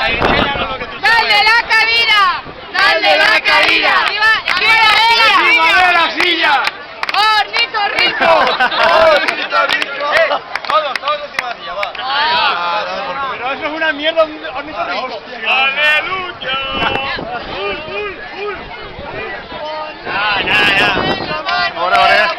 ¡Dale la cabida! ¡Dale la cabida! ¡Encima de la silla! ¡Ornitorrinco! ¡Ornitorrinco! Todos encima de la silla, va. Pero eso es una mierda, ornitorrinco. ¡Aleluya! Ahora.